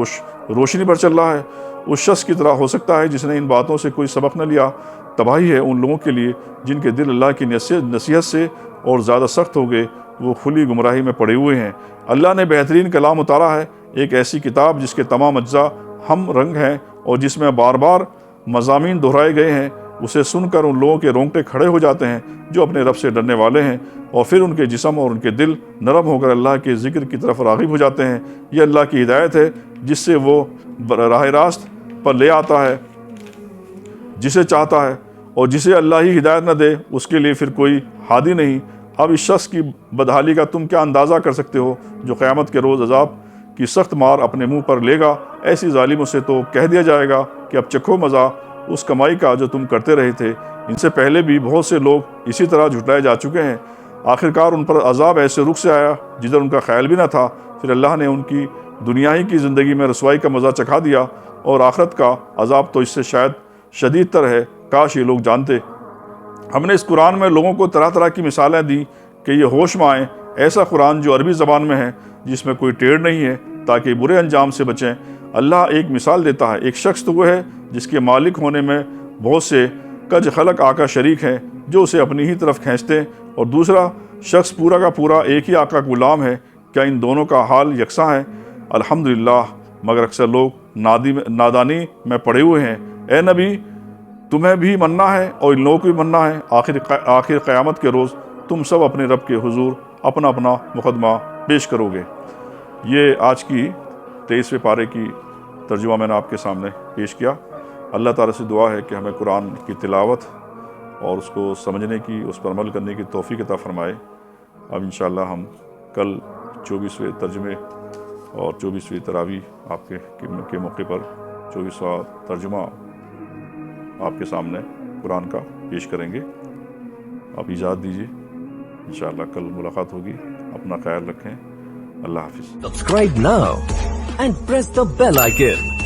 روشنی پر چل رہا ہے؟ اس شخص کی طرح ہو سکتا ہے جس نے ان باتوں سے کوئی سبق نہ لیا۔ تباہی ہے ان لوگوں کے لیے جن کے دل اللہ کی نصیحت سے اور زیادہ سخت ہو گئے، وہ کھلی گمراہی میں پڑے ہوئے ہیں۔ اللہ نے بہترین کلام اتارا ہے، ایک ایسی کتاب جس کے تمام اجزاء ہم رنگ ہیں اور جس میں بار بار مضامین دہرائے گئے ہیں۔ اسے سن کر ان لوگوں کے رونگٹے کھڑے ہو جاتے ہیں جو اپنے رب سے ڈرنے والے ہیں، اور پھر ان کے جسم اور ان کے دل نرم ہو کر اللہ کے ذکر کی طرف راغب ہو جاتے ہیں۔ یہ اللہ کی ہدایت ہے جس سے وہ راہ راست پر لے آتا ہے جسے چاہتا ہے، اور جسے اللہ ہی ہدایت نہ دے اس کے لیے پھر کوئی ہادی نہیں۔ اب اس شخص کی بدحالی کا تم کیا اندازہ کر سکتے ہو جو قیامت کے روز عذاب کی سخت مار اپنے منہ پر لے گا؟ ایسی ظالموں سے تو کہہ دیا جائے گا کہ اب چکھو مزہ اس کمائی کا جو تم کرتے رہے تھے۔ ان سے پہلے بھی بہت سے لوگ اسی طرح جھٹلائے جا چکے ہیں۔ آخرکار ان پر عذاب ایسے رخ سے آیا جدھر ان کا خیال بھی نہ تھا، پھر اللہ نے ان کی دنیا ہی کی زندگی میں رسوائی کا مزہ چکھا دیا، اور آخرت کا عذاب تو اس سے شاید شدید تر ہے۔ کاش یہ لوگ جانتے۔ ہم نے اس قرآن میں لوگوں کو طرح طرح کی مثالیں دی کہ یہ ہوش میں آئیں، ایسا قرآن جو عربی زبان میں ہے جس میں کوئی ٹیڑھ نہیں ہے، تاکہ برے انجام سے بچیں۔ اللہ ایک مثال دیتا ہے، ایک شخص تو وہ ہے جس کے مالک ہونے میں بہت سے کج خلق آقا شریک ہیں جو اسے اپنی ہی طرف کھینچتے ہیں، اور دوسرا شخص پورا کا پورا ایک ہی آقا کا غلام ہے۔ کیا ان دونوں کا حال یکساں ہے؟ الحمدللہ، مگر اکثر لوگ نادانی میں پڑے ہوئے ہیں۔ اے نبی تمہیں بھی مننا ہے اور ان لوگوں کو بھی مننا ہے۔ آخر قیامت کے روز تم سب اپنے رب کے حضور اپنا اپنا مقدمہ پیش کرو گے۔ یہ آج کی 23ویں پارے کی ترجمہ میں نے آپ کے سامنے پیش کیا۔ اللہ تعالیٰ سے دعا ہے کہ ہمیں قرآن کی تلاوت اور اس کو سمجھنے کی، اس پر عمل کرنے کی توفیق عطا فرمائے۔ اب انشاءاللہ ہم کل 24ویں ترجمے اور 24ویں تراویح آپ کے موقع پر 24واں ترجمہ آپ کے سامنے قرآن کا پیش کریں گے۔ آپ اجازت دیجیے، انشاءاللہ کل ملاقات ہوگی۔ اپنا خیال رکھیں۔ اللہ حافظ۔ Subscribe now and press the bell icon.